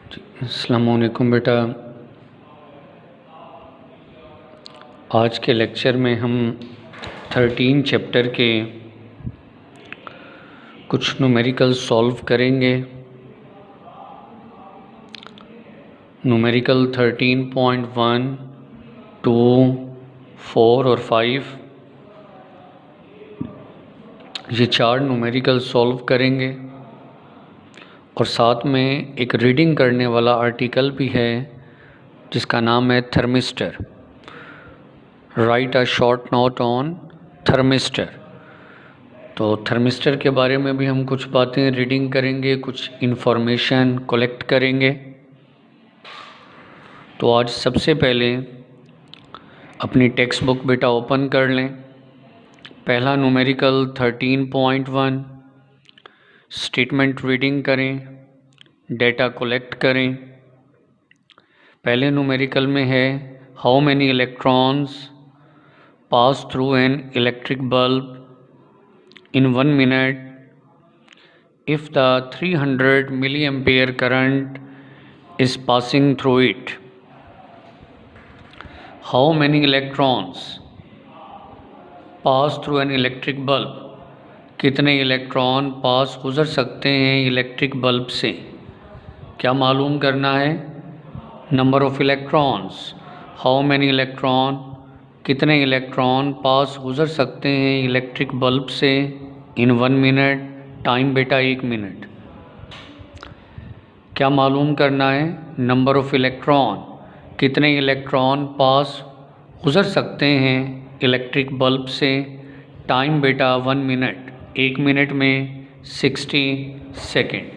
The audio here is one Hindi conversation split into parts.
अस्सलामुअलैकुम बेटा। आज के लेक्चर में हम 13 चैप्टर के कुछ न्यूमेरिकल सॉल्व करेंगे। न्यूमेरिकल 13.1, 2, 4 और 5 ये 4 न्यूमेरिकल सॉल्व करेंगे और साथ में एक रीडिंग करने वाला आर्टिकल भी है जिसका नाम है thermistor. Right a short note on thermistor. तो थर्मिस्टर के बारे में भी हम कुछ बातें रीडिंग करेंगे, कुछ इन्फॉर्मेशन कलेक्ट करेंगे। तो आज सबसे पहले अपनी टेक्स्ट बुक बेटा ओपन कर लें। पहला न्यूमेरिकल 13.1 स्टेटमेंट रीडिंग करें, डेटा कलेक्ट करें। पहले न्यूमेरिकल में है how many electrons pass through an electric bulb in 1 minute if the 300 milliampere current is passing through it. How many electrons pass through an electric bulb? कितने इलेक्ट्रॉन पास गुजर सकते हैं इलेक्ट्रिक बल्ब से? क्या मालूम करना है? Number of electrons. How many electron, कितने इलेक्ट्रॉन पास गुजर सकते हैं इलेक्ट्रिक बल्ब से इन 1 मिनट। टाइम बेटा 1 मिनट। क्या मालूम करना है? नंबर ऑफ इलेक्ट्रॉन, कितने इलेक्ट्रॉन पास गुजर सकते हैं इलेक्ट्रिक बल्ब से। टाइम बेटा 1 मिनट, 1 मिनट में 60 सेकेंड।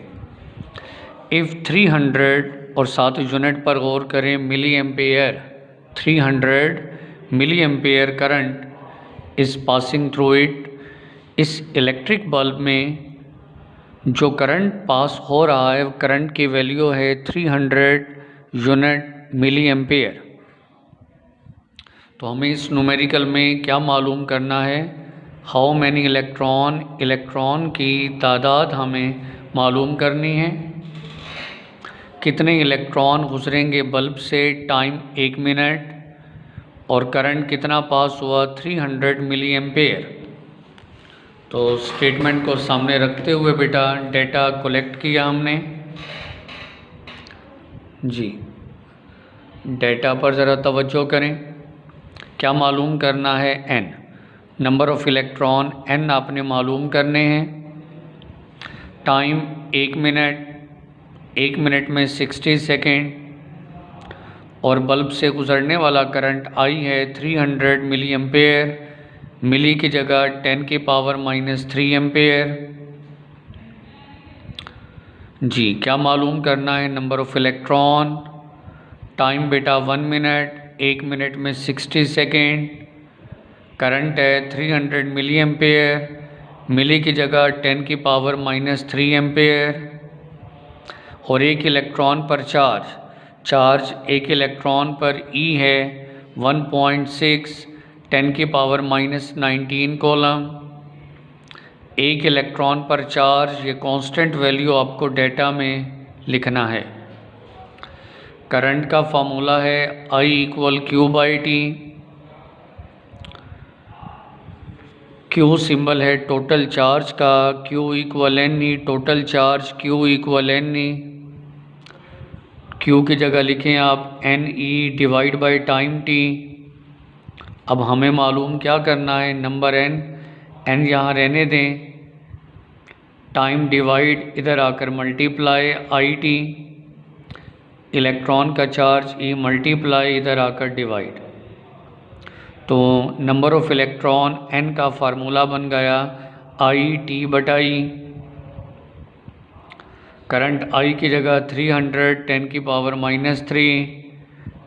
इफ़ 300 और साथ यूनिट पर गौर करें, milli ampere, 300 milli ampere current is passing through it. इस इलेक्ट्रिक बल्ब में जो करंट पास हो रहा है करंट की वैल्यू है 300 यूनिट मिली एम्पेयर। तो हमें इस न्यूमेरिकल में क्या मालूम करना है? हाउ मैनी इलेक्ट्रॉन, इलेक्ट्रॉन की तादाद हमें मालूम करनी है। कितने इलेक्ट्रॉन गुजरेंगे बल्ब से, टाइम 1 मिनट, और करंट कितना पास हुआ 300 मिली एम्पेयर। तो स्टेटमेंट को सामने रखते हुए बेटा डेटा कलेक्ट किया हमने जी। डेटा पर ज़रा तवज्जो करें। क्या मालूम करना है? n number of electron n आपने मालूम करने हैं। टाइम 1 मिनट, 1 मिनट में 60 सेकेंड, और बल्ब से गुजरने वाला करंट I है 300 मिली एम्पेयर। मिली की जगह 10 की पावर -3 एम्पेयर जी। क्या मालूम करना है? Number of electron. टाइम बेटा 1 मिनट, 1 मिनट में 60 सेकेंड। करंट है 300 मिली एम्पेयर। मिली की जगह 10 की पावर -3 एम्पेयर, और एक इलेक्ट्रॉन पर चार्ज। एक इलेक्ट्रॉन पर E है 1.6, 10 की पावर -19 कूलम। एक इलेक्ट्रॉन पर चार्ज, ये कांस्टेंट वैल्यू आपको डेटा में लिखना है। करंट का फार्मूला है I = Q/T। Q सिंबल है टोटल चार्ज का, Q = Ne, total charge Q = Ne। Q की जगह लिखें आप Ne / टाइम T। अब हमें मालूम क्या करना है? नंबर n यहाँ रहने दें, टाइम डिवाइड इधर आकर मल्टीप्लाई IT, इलेक्ट्रॉन का चार्ज E मल्टीप्लाई इधर आकर डिवाइड। तो नंबर ऑफ़ इलेक्ट्रॉन n का फार्मूला बन गया IT/E। करंट I की जगह 300, 10 की पावर -3,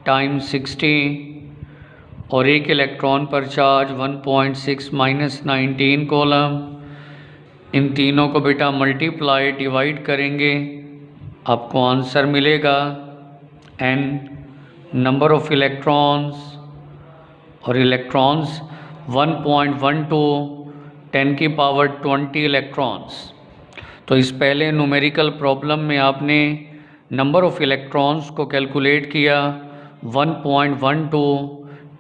टाइम 60, और एक इलेक्ट्रॉन पर चार्ज 1.6 -19 कूलम। इन तीनों को बेटा मल्टीप्लाई डिवाइड करेंगे, आपको आंसर मिलेगा n। नंबर ऑफ़ इलेक्ट्रॉन्स, और इलेक्ट्रॉन्स 1.12, 10 की पावर 20 इलेक्ट्रॉन्स। तो इस पहले न्यूमेरिकल प्रॉब्लम में आपने नंबर ऑफ इलेक्ट्रॉन्स को कैलकुलेट किया 1.12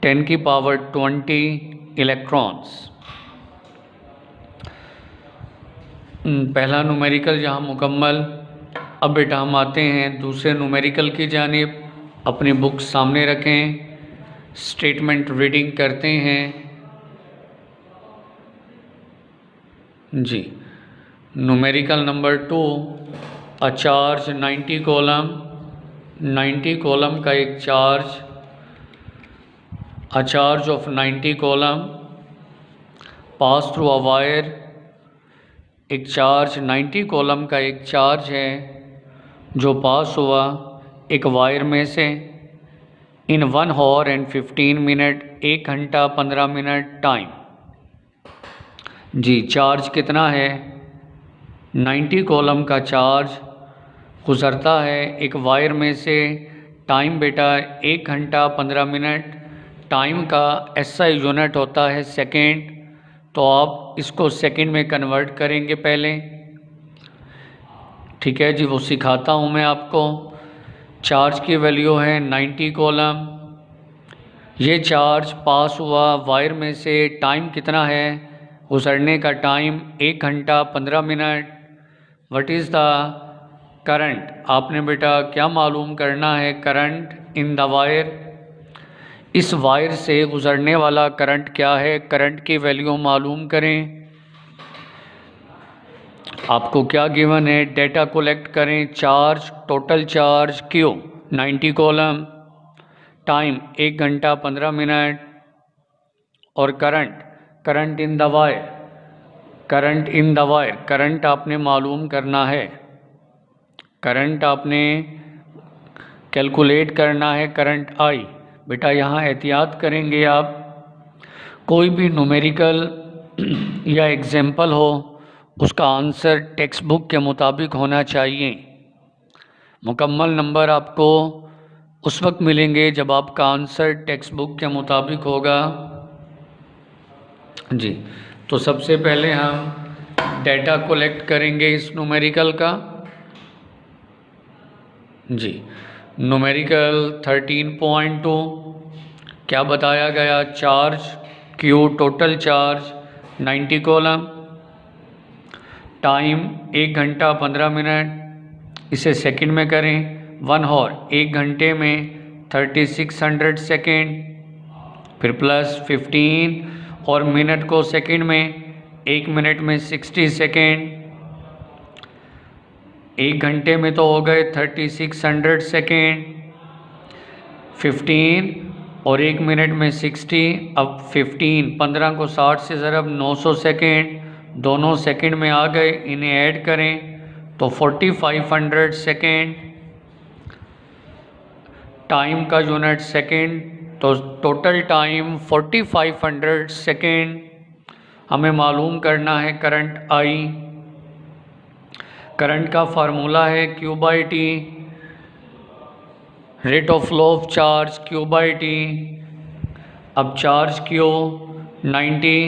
10 की पावर 20 इलेक्ट्रॉन्स। पहला न्यूमेरिकल जहाँ मुकम्मल। अब बेटा हम आते हैं दूसरे न्यूमेरिकल की जानिब। अपनी बुक सामने रखें, स्टेटमेंट रीडिंग करते हैं जी। Numerical number 2, a charge 90 coulomb, 90 coulomb का एक charge, a charge of 90 coulomb pass through a wire. एक चार्ज 90 कॉलम का एक चार्ज है जो पास हुआ एक वायर में से इन 1 आवर एंड 15 मिनट, 1 घंटा 15 मिनट टाइम। जी चार्ज कितना है? 90 कॉलम का चार्ज गुज़रता है एक वायर में से। टाइम बेटा 1 घंटा 15 मिनट। टाइम का एसआई यूनिट होता है सेकेंड, तो आप इसको सेकंड में कन्वर्ट करेंगे पहले। ठीक है जी, वो सिखाता हूँ मैं आपको। चार्ज की वैल्यू है 90 कॉलम। ये चार्ज पास हुआ वायर में से, टाइम कितना है गुजरने का? टाइम 1 घंटा 15 minute. What is the current? आपने बेटा क्या मालूम करना है? Current in the wire. इस वायर से गुज़रने वाला करंट क्या है? करंट की वैल्यू मालूम करें। आपको क्या गिवन है? डेटा कलेक्ट करें। Charge, total charge Q 90 column, time 1 घंटा 15 मिनट और current, current in the wire, current in the wire. Current आपने मालूम करना है, करंट आपने कैलकुलेट करना है, करंट आई। बेटा यहाँ एहतियात करेंगे आप, कोई भी न्यूमेरिकल या एग्जाम्पल हो उसका आंसर टेक्स्ट बुक के मुताबिक होना चाहिए। मुकम्मल नंबर आपको उस वक्त मिलेंगे जब आपका आंसर टेक्स्ट बुक के मुताबिक होगा जी। तो सबसे पहले हम डेटा कलेक्ट करेंगे इस न्यूमेरिकल का जी। न्यूमेरिकल 13.2 क्या बताया गया? Charge Q, total charge 90 column, time 1 घंटा 15 मिनट। इसे सेकंड में करें, 1 आवर 1 घंटे में 3600 सेकेंड, फिर प्लस 15 और मिनट को सेकंड में, 1 मिनट में 60 सेकेंड। 1 घंटे में तो हो गए 3600 सेकेंड, 15 और 1 मिनट में 60। अब 15 को 60 से ज़रब 900 सेकेंड, दोनों सेकेंड में आ गए, इन्हें ऐड करें तो 4500 सेकेंड। टाइम का यूनिट सेकेंड, तो टोटल टाइम 4500 सेकेंड। हमें मालूम करना है करंट आई। करंट का फार्मूला है Q by T, rate of flow of charge Q by T. अब चार्ज Q 90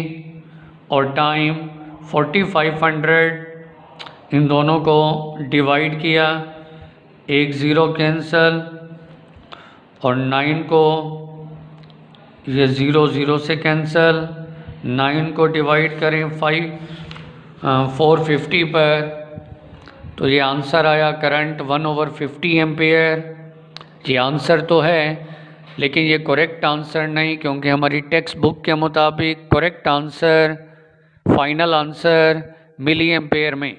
और टाइम 4500, इन दोनों को डिवाइड किया, 1 0 कैंसल और 9 को ये 0 0 से कैंसल। 9 को डिवाइड करें 450 पर, तो ये आंसर आया करंट 1/50 एम्पेयर। ये आंसर तो है लेकिन ये करेक्ट आंसर नहीं, क्योंकि हमारी टेक्स्ट बुक के मुताबिक correct answer, final answer milli ampere में।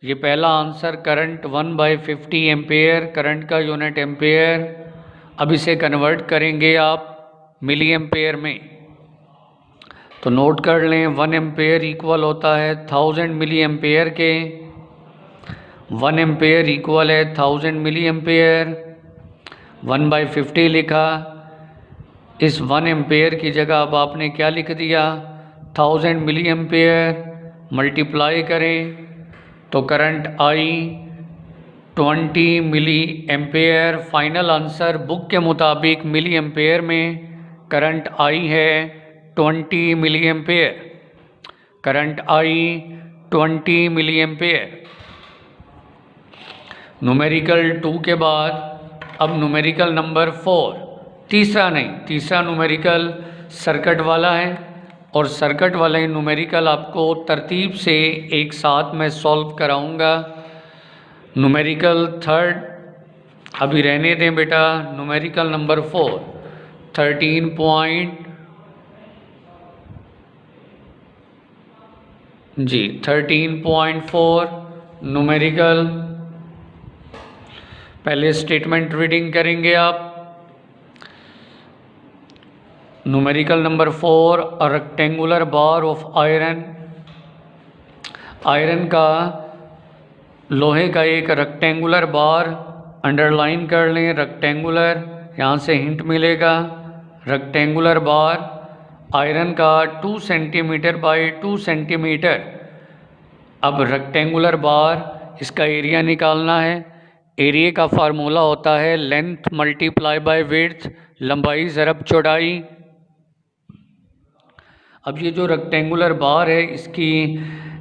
ये पहला आंसर करंट 1/50 एम्पेयर, करंट का यूनिट एम्पेयर। अब इसे कन्वर्ट करेंगे आप मिली एम्पेयर में, तो नोट कर लें 1 एम्पेयर इक्वल होता है 1000 मिली एम्पेयर के। 1 एम्पेयर इक्वल है 1000 मिली एम्पेयर। 1/50 लिखा, इस 1 एम्पेयर की जगह अब आपने क्या लिख दिया? 1000 मिली एम्पेयर। मल्टीप्लाई करें तो करंट आई 20 milli ampere. Final answer book के मुताबिक मिली एम्पेयर में करंट आई है 20 मिली एम्पेयर। करंट आई 20 मिली एम्पेयर। न्यूमेरिकल 2 के बाद अब न्यूमेरिकल नंबर 4, तीसरा नहीं, तीसरा न्यूमेरिकल सर्किट वाला है और सर्किट वाले न्यूमेरिकल आपको तरतीब से एक साथ मैं सॉल्व कराऊंगा। न्यूमेरिकल 3 अभी रहने दें बेटा। Numerical number 4 13 point 13.4 numerical. पहले स्टेटमेंट रीडिंग करेंगे आप। Numerical number 4 a rectangular bar of iron, iron का, लोहे का एक रेक्टेंगुलर बार, अंडरलाइन कर लें रेक्टेंगुलर, यहाँ से हिंट मिलेगा। रेक्टेंगुलर बार आयरन का 2 सेंटीमीटर बाई 2 सेंटीमीटर। अब रेक्टेंगुलर बार, इसका एरिया निकालना है। एरिया का फार्मूला होता है लेंथ मल्टीप्लाई बाय विड्थ, लंबाई ज़रब चौड़ाई। अब ये जो रेक्टेंगुलर बार है इसकी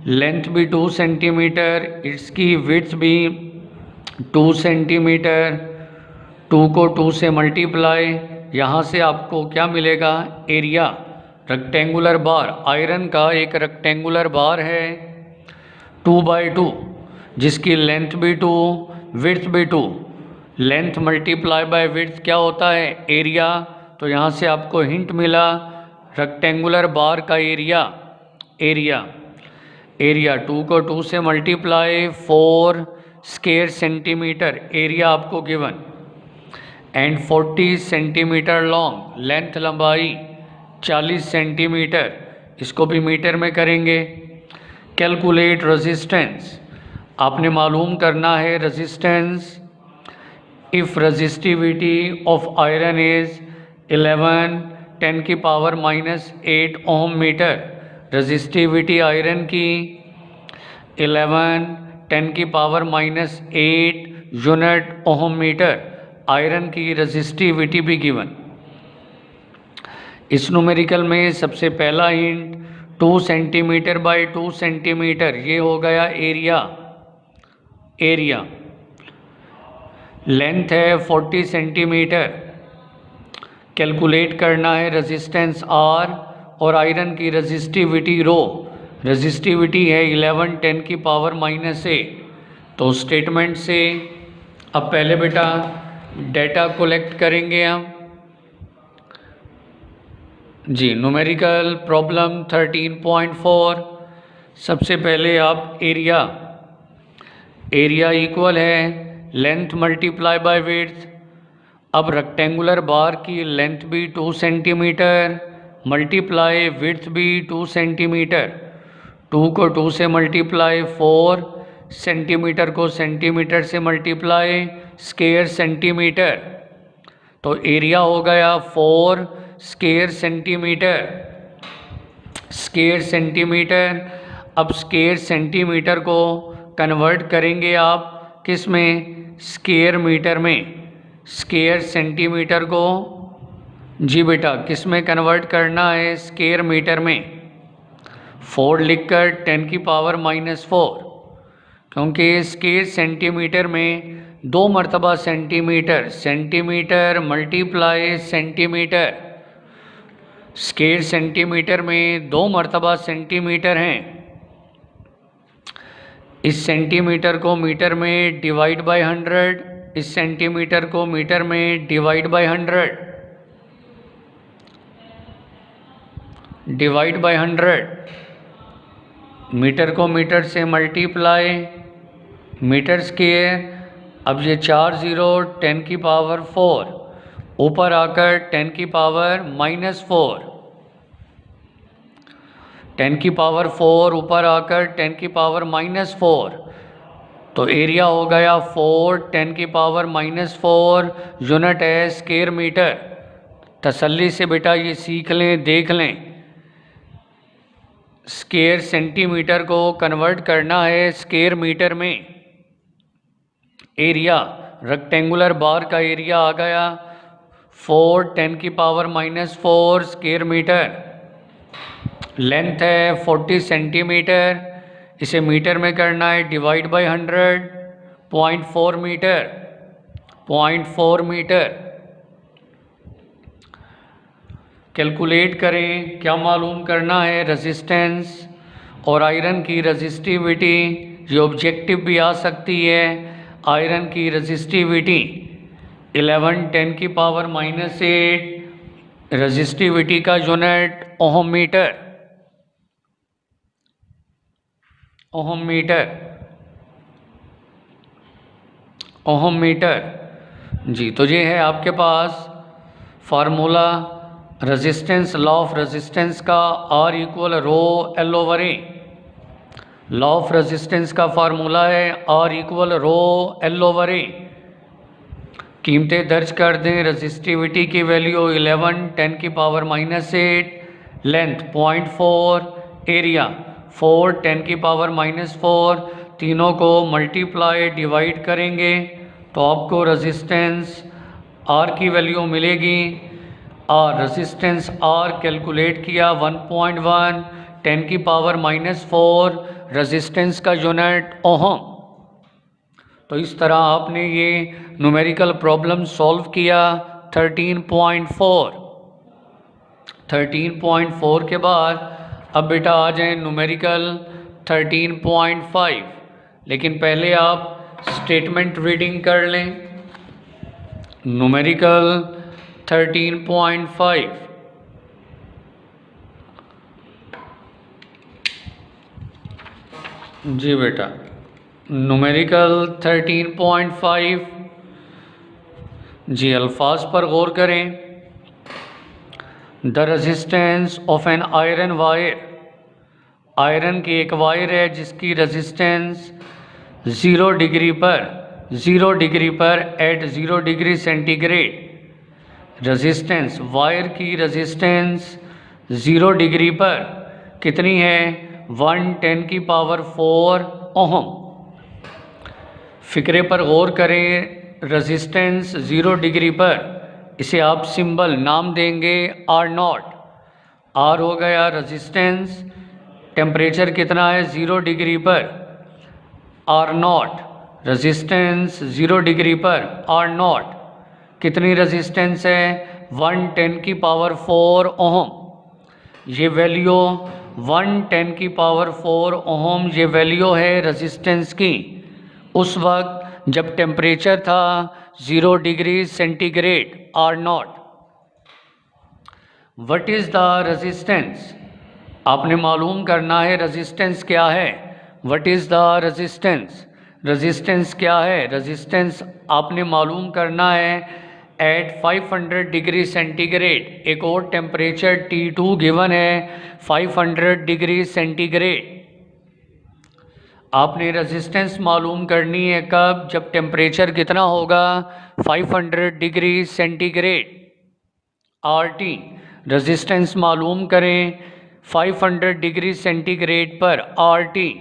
लेंथ भी 2 सेंटीमीटर, इसकी विड्थ भी 2 सेंटीमीटर। 2 को 2 से मल्टीप्लाई, यहाँ से आपको क्या मिलेगा, एरिया। रेक्टेंगुलर बार आयरन का एक रेक्टेंगुलर बार है 2 बाई 2, जिसकी लेंथ भी 2, विड्थ भी 2। लेंथ मल्टीप्लाई बाय विड्थ क्या होता है, एरिया। तो यहाँ से आपको हिंट मिला, रेक्टेंगुलर बार का एरिया, एरिया 2 को 2 से मल्टीप्लाई 4 स्क्वायर सेंटीमीटर, एरिया आपको given, and 40 centimetre long, length लंबाई 40 सेंटीमीटर, इसको भी मीटर में करेंगे। कैलकुलेट रेजिस्टेंस, आपने मालूम करना है resistance. If resistivity of iron is 11 10 की power -8 ohm metre, resistivity iron की 11 10 की power -8 unit ohm metre, iron की रेजिस्टिविटी भी गिवन। इस न्यूमेरिकल में सबसे पहला हिंट 2 सेंटीमीटर बाई 2 सेंटीमीटर, ये हो गया एरिया। लेंथ है 40 सेंटीमीटर। कैलकुलेट करना है रेजिस्टेंस R और आयरन की रेजिस्टिविटी रो। रेजिस्टिविटी है 11 10 की पावर -8। तो स्टेटमेंट से अब पहले बेटा डेटा कलेक्ट करेंगे हम जी। न्यूमेरिकल प्रॉब्लम 13.4, सबसे पहले आप एरिया इक्वल है लेंथ मल्टीप्लाई बाय विड्थ। अब रेक्टेंगुलर बार की लेंथ भी 2 सेंटीमीटर मल्टीप्लाई विड्थ भी 2 सेंटीमीटर। 2 को 2 से मल्टीप्लाई 4 सेंटीमीटर को सेंटीमीटर से मल्टीप्लाई स्क्वायर सेंटीमीटर। तो एरिया हो गया 4 स्क्वायर सेंटीमीटर। अब स्क्वायर सेंटीमीटर को कन्वर्ट करेंगे आप किस में, स्क्वायर मीटर में। स्क्वायर सेंटीमीटर को जी बेटा किस में कन्वर्ट करना है, स्क्वायर मीटर में। 4 लिखकर 10 की पावर -4, क्योंकि स्क्वायर सेंटीमीटर में 2 मरतबा centimetre multiply centimetre. Square centimetre में 2 मरतबा सेंटीमीटर हैं। इस सेंटीमीटर को मीटर में डिवाइड बाय 100, इस सेंटीमीटर को मीटर में डिवाइड बाय 100, मीटर को मीटर से मल्टीप्लाई, मीटर स्क्वायर। अब ये 4 0 10 की पावर 4, ऊपर आकर 10 की पावर -4, 10 की पावर 4 ऊपर आकर 10 की पावर -4। तो एरिया हो गया 4 10 की पावर -4 यूनिट है स्क्वायर मीटर। तसल्ली से बेटा ये सीख लें, देख लें। स्क्वायर सेंटीमीटर को कन्वर्ट करना है स्क्वायर मीटर में। एरिया रेक्टेंगुलर बार का एरिया आ गया 4 10 की पावर -4 स्क्वायर मीटर। लेंथ है 40 सेंटीमीटर, इसे मीटर में करना है divide by 100 0.4 metre, 0.4 metre. Calculate करें, क्या मालूम करना है, रेजिस्टेंस और आयरन की रेजिस्टिविटी। ये ऑब्जेक्टिव भी आ सकती है। आयरन की रेजिस्टिविटी 11 10 की पावर -8, रेजिस्टिविटी का unit ohm metre, ohm metre, ohm metre. जी, तो ये है आपके पास formula resistance, law of resistance का, R equal rho L over A. Law of resistance का फार्मूला है R equal rho L over A. कीमतें दर्ज कर दें। रेजिस्टिविटी की वैल्यू 11 10 की पावर -8, लेंथ 0.4, एरिया 4 10 की पावर -4। तीनों को मल्टीप्लाई डिवाइड करेंगे तो आपको रेजिस्टेंस R की वैल्यू मिलेगी। और रेजिस्टेंस R कैलकुलेट किया 1.1 10 की पावर -4, रेजिस्टेंस का यूनिट ओहम। तो इस तरह आपने ये न्यूमेरिकल प्रॉब्लम सॉल्व किया। 13.4 के बाद अब बेटा आ जाए न्यूमेरिकल 13.5। लेकिन पहले आप स्टेटमेंट रीडिंग कर लें। न्यूमेरिकल 13.5। जी बेटा, न्यूमेरिकल 13.5। जी, अल्फाज पर गौर करें। The resistance of an iron wire. Iron की एक वायर है जिसकी रेजिस्टेंस 0 डिग्री पर at 0 degree centigrade. Resistance, wire की रेजिस्टेंस 0 डिग्री पर कितनी है, 110 की पावर 4 ओहम। फिक्रे पर गौर करें। रेजिस्टेंस 0 डिग्री पर, इसे आप सिंबल नाम देंगे R0। R हो गया रेजिस्टेंस। टेम्परेचर कितना है 0 डिग्री पर, R0। रेजिस्टेंस 0 डिग्री पर R0 कितनी रेजिस्टेंस है, 110 की पावर 4 ओहम। ये वैल्यू 110 की पावर 4 ओहम ये वैल्यू है रेजिस्टेंस की उस वक्त जब टेम्परेचर था 0 degree centigrade R0। What is the resistance, आपने मालूम करना है रेजिस्टेंस क्या है। What is the resistance, resistance क्या है। रेजिस्टेंस आपने मालूम करना है एट 500 डिग्री सेंटीग्रेड। एक और टेम्परेचर T2 गिवन है 500 डिग्री सेंटीग्रेड। आपने रेजिस्टेंस मालूम करनी है कब, जब टेम्परेचर कितना होगा 500 डिग्री सेंटीग्रेड। RT रेजिस्टेंस मालूम करें 500 डिग्री सेंटीग्रेड पर RT।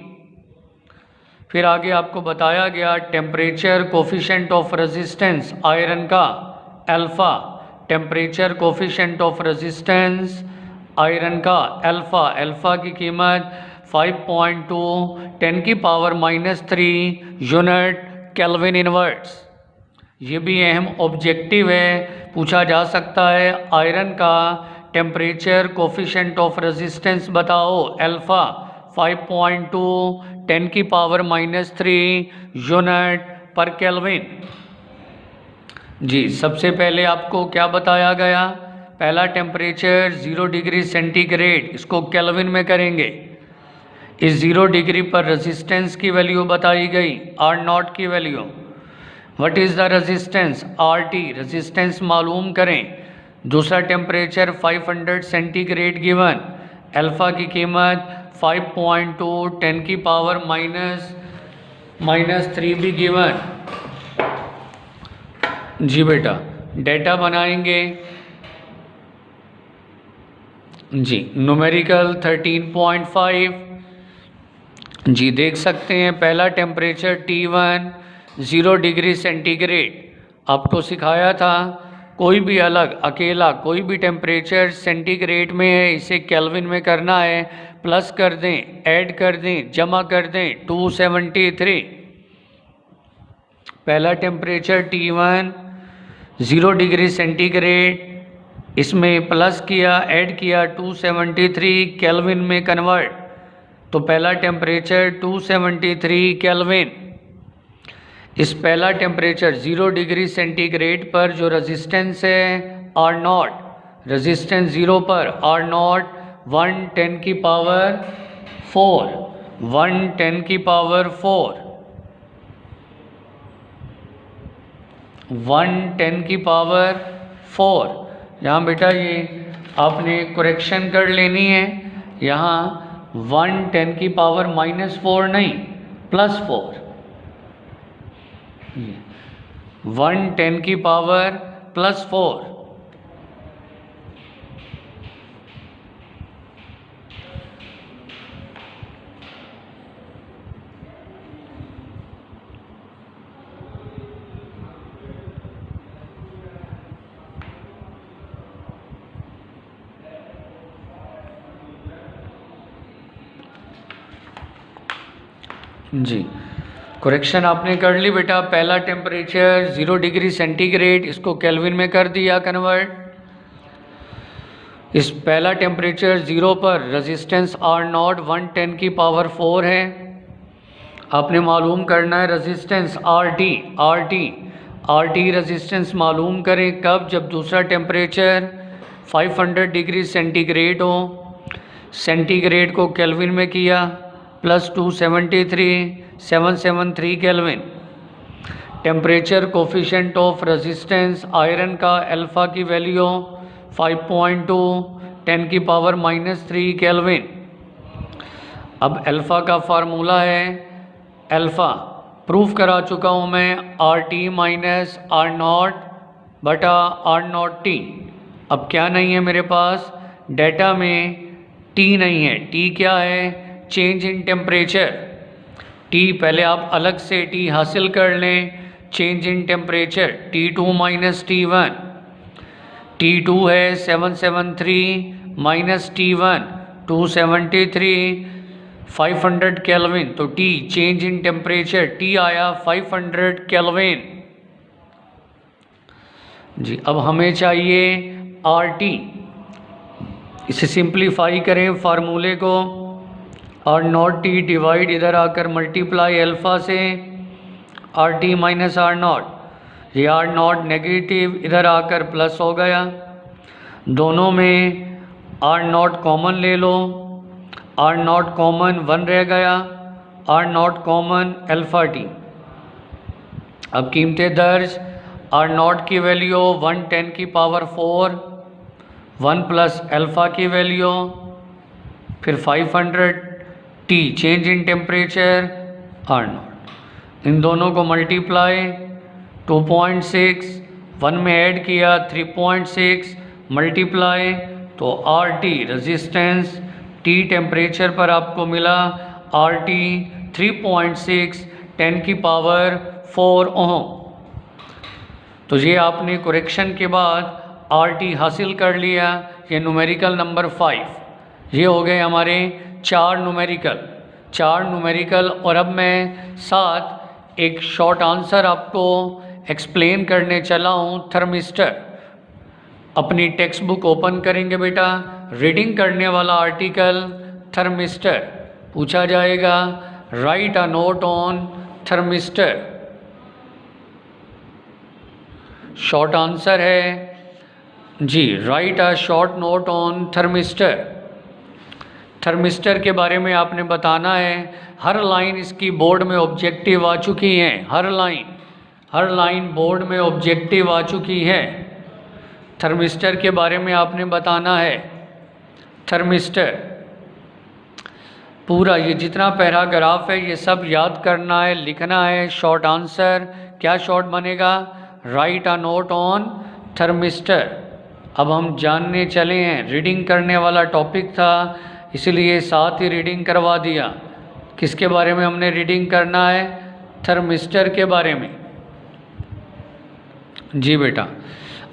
फिर आगे आपको बताया गया temperature coefficient of resistance iron का alpha. Temperature coefficient of resistance iron का अल्फ़ा, अल्फ़ा की कीमत 5.2 10 की पावर -3 यूनिट केल्विन इनवर्ट्स। ये भी अहम ऑब्जेक्टिव है, पूछा जा सकता है आयरन का टेम्परेचर कोफिशिएंट ऑफ रेजिस्टेंस बताओ अल्फ़ा 5.2 10 की पावर -3 यूनिट पर केल्विन। जी, सबसे पहले आपको क्या बताया गया, पहला टेम्परेचर 0 डिग्री सेंटीग्रेड, इसको केल्विन में करेंगे। इस 0 डिग्री पर रेजिस्टेंस की वैल्यू बताई गई R0 की value. What is the resistance RT, resistance मालूम करें। दूसरा टेम्परेचर 500 सेंटीग्रेड गिवन, अल्फ़ा की कीमत 5.2 10 की पावर -3 भी गिवन। जी बेटा, डेटा बनाएंगे। जी, न्यूमेरिकल 13.5। जी, देख सकते हैं पहला टेम्परेचर T1 0 डिग्री सेंटीग्रेड। आपको सिखाया था कोई भी अलग अकेला कोई भी टेम्परेचर सेंटीग्रेड में है इसे केल्विन में करना है, प्लस कर दें, ऐड कर दें, जमा कर दें 273। पहला टेम्परेचर T1 0 डिग्री सेंटीग्रेड, इसमें प्लस किया, ऐड किया 273 केल्विन में कन्वर्ट, तो पहला टेम्परेचर 273 केल्विन। इस पहला टेम्परेचर 0 डिग्री सेंटीग्रेड पर जो रेजिस्टेंस है R0, रेजिस्टेंस 0 पर R0 110 की पावर 4, 110 की पावर 4, 110 की पावर 4। यहाँ बेटा ये आपने करेक्शन कर लेनी है, यहाँ 110 की पावर -4 नहीं +4, 110 की पावर +4। जी करेक्शन आपने कर ली बेटा। पहला टेम्परेचर 0 डिग्री सेंटीग्रेड, इसको केल्विन में कर दिया कन्वर्ट। इस पहला टेम्परेचर 0 पर रेजिस्टेंस R0 110 की पावर 4 है। आपने मालूम करना है रेजिस्टेंस RT रेजिस्टेंस मालूम करें कब, जब दूसरा टेम्परेचर 500 डिग्री सेंटीग्रेड हो। सेंटीग्रेड को केल्विन में किया, +273 773 kelvin. Temperature coefficient of resistance iron का अल्फ़ा की वैल्यू 5.2 10 की पावर -3 केल्विन। अब अल्फ़ा का फार्मूला है, अल्फ़ा प्रूफ करा चुका हूँ मैं, RT माइनस R0 बटा R0T। अब क्या नहीं है मेरे पास, डेटा में T नहीं है। T क्या है, चेंज इन टेम्परेचर। T पहले आप अलग से T हासिल कर लें, change in temperature T2 minus T1। T2 है 773 माइनस T1 273 500 केल्विन, तो T change in temperature T आया 500 केल्विन। जी अब हमें चाहिए RT, इसे सिंप्लीफाई करें फार्मूले को, R0T डिवाइड इधर आकर मल्टीप्लाई अल्फ़ा से RT माइनस R0, ये R0 नेगेटिव इधर आकर प्लस हो गया। दोनों में R0 कॉमन ले लो, R0 कॉमन 1 रह गया, R0 कॉमन अल्फ़ा T। अब कीमतें दर्ज, R0 की वैल्यू 110 की पावर 4, 1 प्लस अल्फ़ा की वैल्यू, फिर 500 T change in temperature R0, इन दोनों को मल्टीप्लाई 2.6, 1 में ऐड किया 3.6 मल्टीप्लाई, तो RT रेजिस्टेंस T टेम्परेचर पर आपको मिला RT 3.6 10 की पावर 4 ओम। तो ये आपने करेक्शन के बाद RT हासिल कर लिया। ये न्यूमेरिकल नंबर 5, ये हो गए हमारे 4 न्यूमेरिकल। और अब मैं साथ एक शॉर्ट आंसर आपको एक्सप्लेन करने चला हूँ। थर्मिस्टर, अपनी टेक्स्ट बुक ओपन करेंगे बेटा, रीडिंग करने वाला आर्टिकल थर्मिस्टर पूछा जाएगा, write a note on thermistor. Short answer है जी, write a short note on thermistor. Thermistor के बारे में आपने बताना है। हर लाइन इसकी बोर्ड में ऑब्जेक्टिव आ चुकी है, हर लाइन बोर्ड में ऑब्जेक्टिव आ चुकी है। थर्मिस्टर के बारे में आपने बताना है। थर्मिस्टर पूरा ये जितना पैराग्राफ है ये सब याद करना है, लिखना है। शॉर्ट आंसर क्या शॉर्ट बनेगा, right a note on thermistor. अब हम जानने चले हैं, रीडिंग करने वाला टॉपिक था इसलिए साथ ही रीडिंग करवा दिया। किसके बारे में हमने रीडिंग करना है, थर्मिस्टर के बारे में। जी बेटा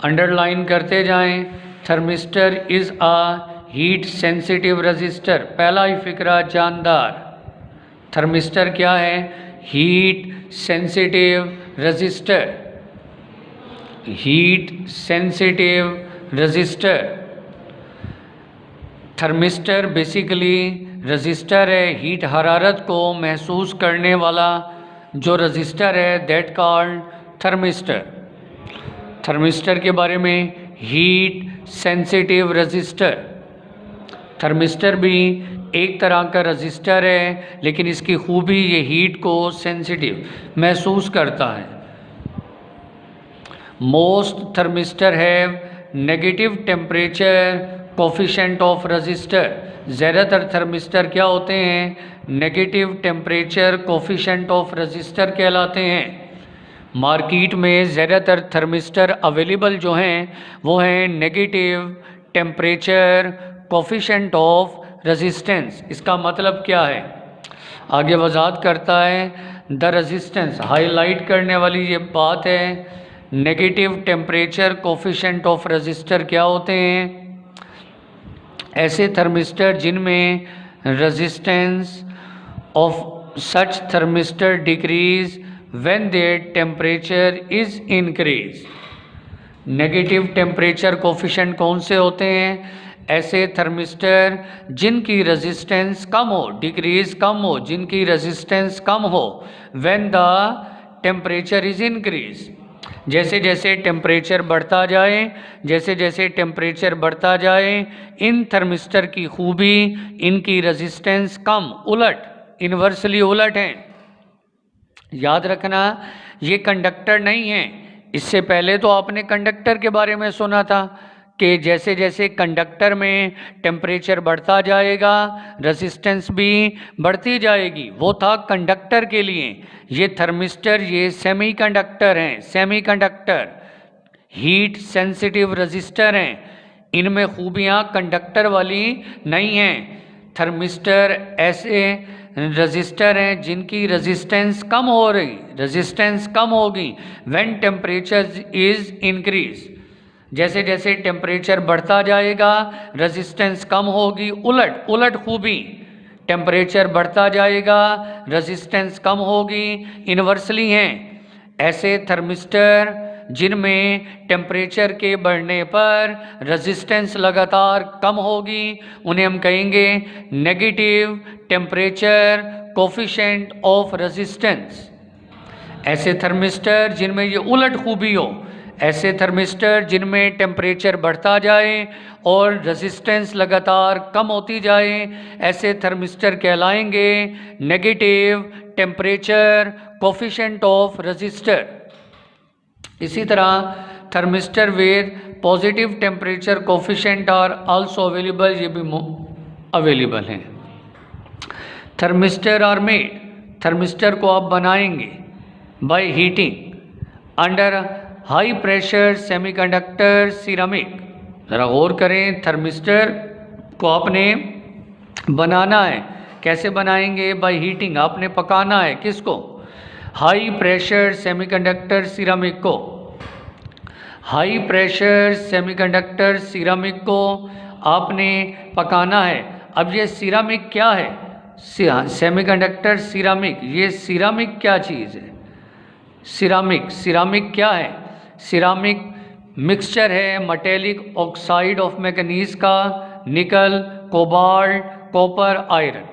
अंडरलाइन करते जाएं। Thermistor is a heat sensitive resistor, पहला ही फिक्रा जानदार। थर्मिस्टर क्या है, heat sensitive resistor, heat sensitive resistor. Thermistor basically resistor है, हीट हरारत को महसूस करने वाला जो रजिस्टर है, दैट कॉल्ड थर्मिस्टर। थर्मिस्टर के बारे में, हीट सेंसिटिव रजिस्टर। थर्मिस्टर भी एक तरह का रजिस्टर है, लेकिन इसकी खूबी ये हीट को सेंसिटिव महसूस करता है। Most thermistor have negative temperature coefficient of register. ज़्यादातर थर्मिस्टर क्या होते हैं? Negative temperature coefficient of register कहलाते हैं। मार्केट में ज़्यादातर थर्मिस्टर अवेलेबल जो हैं वो हैं negative temperature coefficient of resistance. इसका मतलब क्या है? आगे वजाहत करता है द रेजिस्टेंस। हाईलाइट करने वाली ये बात है, negative temperature coefficient of resistor क्या होते हैं? ऐसे थर्मिस्टर जिनमें resistance of such thermistor decrease when their temperature is increase. Negative temperature coefficient कौन से होते हैं? ऐसे थर्मिस्टर जिनकी रेजिस्टेंस कम हो, डिक्रीज कम हो, जिनकी रेजिस्टेंस कम हो, when the temperature is increase. जैसे जैसे टेम्परेचर बढ़ता जाए, जैसे जैसे टेम्परेचर बढ़ता जाए, इन थर्मिस्टर की खूबी इनकी रेजिस्टेंस कम, उलट, इन्वर्सली उलट है। याद रखना, ये कंडक्टर नहीं है। इससे पहले तो आपने कंडक्टर के बारे में सुना था कि जैसे जैसे कंडक्टर में टेम्परेचर बढ़ता जाएगा, रेजिस्टेंस भी बढ़ती जाएगी। वो था कंडक्टर के लिए। ये थर्मिस्टर ये सेमीकंडक्टर हैं, सेमीकंडक्टर हीट सेंसिटिव रेजिस्टर हैं। इनमें खूबियाँ कंडक्टर वाली नहीं हैं। थर्मिस्टर ऐसे रेजिस्टर हैं जिनकी रेजिस्टेंस कम हो रही, रेजिस्टेंस कम होगी व्हेन टेम्परेचर इज इंक्रीज। जैसे जैसे टेम्परेचर बढ़ता जाएगा, रेजिस्टेंस कम होगी, उलट उलट खूबी, टेम्परेचर बढ़ता जाएगा, रेजिस्टेंस कम होगी, इन्वर्सली हैं। ऐसे थर्मिस्टर जिनमें टेम्परेचर के बढ़ने पर रेजिस्टेंस लगातार कम होगी, उन्हें हम कहेंगे negative temperature coefficient of resistance. ऐसे थर्मिस्टर जिनमें ये उलट खूबी हो, ऐसे थर्मिस्टर जिनमें टेम्परेचर बढ़ता जाए और रेजिस्टेंस लगातार कम होती जाए, ऐसे थर्मिस्टर कहलाएंगे negative temperature coefficient of resistor. इसी तरह thermistor with positive temperature coefficient are also available, ये भी अवेलेबल हैं। थर्मिस्टर आर मेड, थर्मिस्टर को आप बनाएंगे by heating under high pressure semiconductor ceramic. ज़रा गौर करें, थर्मिस्टर को आपने बनाना है, कैसे बनाएंगे? बाय हीटिंग, आपने पकाना है किसको? हाई प्रेशर सेमीकंडक्टर सिरामिक को। हाई प्रेशर सेमीकंडक्टर सिरामिक को आपने पकाना है। अब ये सिरामिक क्या है? सेमीकंडक्टर सिरामिक, ये सिरामिक क्या चीज़ है? सिरामिक, सिरामिक क्या है? सिरामिक मिक्सचर है मेटेलिक ऑक्साइड ऑफ मैंगनीज का, nickel, cobalt, copper, iron.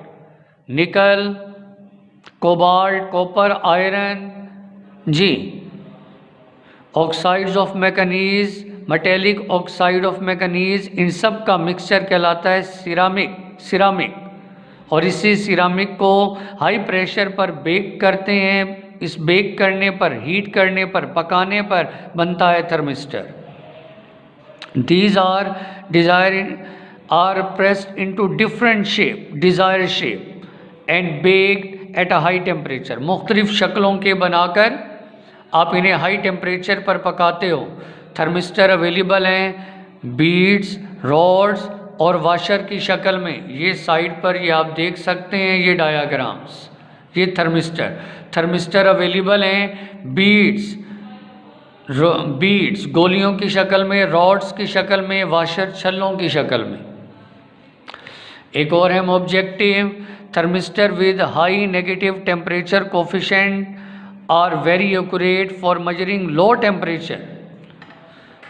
Nickel, cobalt, copper, iron, जी, oxides of manganese, metallic oxide of manganese, इन सब का मिक्सचर कहलाता है सिरामिक, सिरामिक। और इसी सिरामिक को हाई प्रेशर पर बेक करते हैं। इस बेक करने पर, हीट करने पर, पकाने पर बनता है thermistor. These are pressed into different shape, desired shape and baked at a high temperature। मुख्तलिफ शक्लों के बनाकर आप इन्हें हाई टेम्परेचर पर पकाते हो। थर्मिस्टर अवेलेबल हैं बीड्स, रॉड्स और वाशर की शक्ल में। ये साइड पर ये आप देख सकते हैं, ये डायाग्राम्स, ये थर्मिस्टर अवेलेबल हैं बीड्स, बीड्स गोलियों की शक्ल में, रॉड्स की शक्ल में, वाशर छल्लों की शक्ल में। एक और है objective thermistor with high negative temperature coefficient are very accurate for measuring low temperature.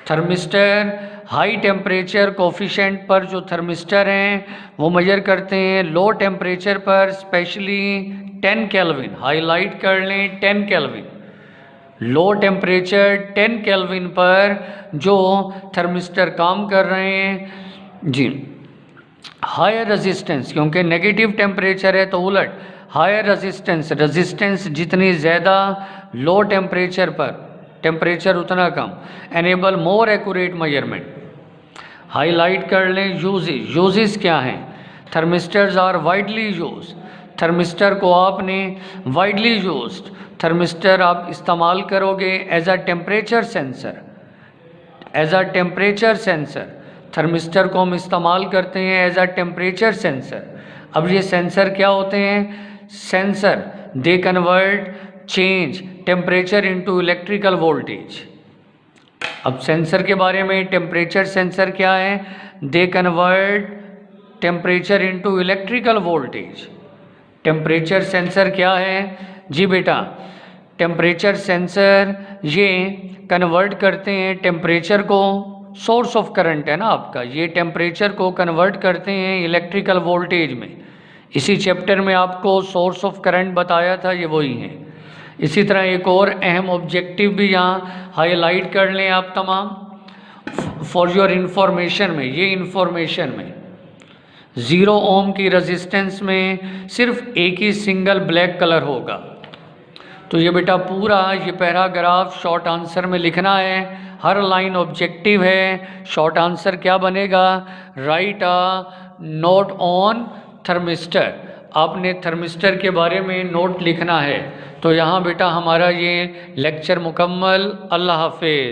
Thermistor high temperature coefficient पर जो थर्मिस्टर हैं वो मेजर करते हैं लो टेम्परेचर पर, स्पेशली 10 केल्विन। हाईलाइट कर लें 10 केल्विन। लो टेम्परेचर 10 केल्विन पर जो थर्मिस्टर काम कर रहे हैं जी। हायर रेजिस्टेंस, क्योंकि नेगेटिव टेम्परेचर है तो उलट हायर रेजिस्टेंस, रेजिस्टेंस जितनी ज़्यादा लो टेम्परेचर पर, टेम्परेचर उतना कम, enable more accurate measurement. Highlight कर लें यूजेस। यूजेस क्या हैं? Thermistors are widely use. Thermistor को आपने वाइडली यूज, थर्मिस्टर आप इस्तेमाल करोगे as a temperature sensor. As a temperature sensor thermistor को हम इस्तेमाल करते हैं एज अ टेम्परेचर सेंसर। अब ये सेंसर क्या होते हैं? Sensor they convert change temperature into electrical voltage. अब सेंसर के बारे में, टेम्परेचर सेंसर क्या है? They convert temperature into electrical voltage. Temperature sensor क्या है? जी बेटा, टेम्परेचर सेंसर ये कन्वर्ट करते हैं टेम्परेचर को, सोर्स ऑफ करंट है ना आपका, ये टेम्परेचर को कन्वर्ट करते हैं इलेक्ट्रिकल वोल्टेज में। इसी चैप्टर में आपको सोर्स ऑफ करंट बताया था, ये वही है। इसी तरह एक और अहम ऑब्जेक्टिव भी यहाँ हाईलाइट कर लें आप तमाम फॉर योर इंफॉर्मेशन में। ये इंफॉर्मेशन में 0 ओम की रेजिस्टेंस में सिर्फ एक ही सिंगल ब्लैक कलर होगा। तो ये बेटा पूरा ये पैराग्राफ शॉर्ट आंसर में लिखना है, हर लाइन ऑब्जेक्टिव है। शॉर्ट आंसर क्या बनेगा? Right a note on thermistor. आपने थर्मिस्टर के बारे में नोट लिखना है। तो यहाँ बेटा हमारा ये लेक्चर मुकम्मल। अल्लाह हाफिज़।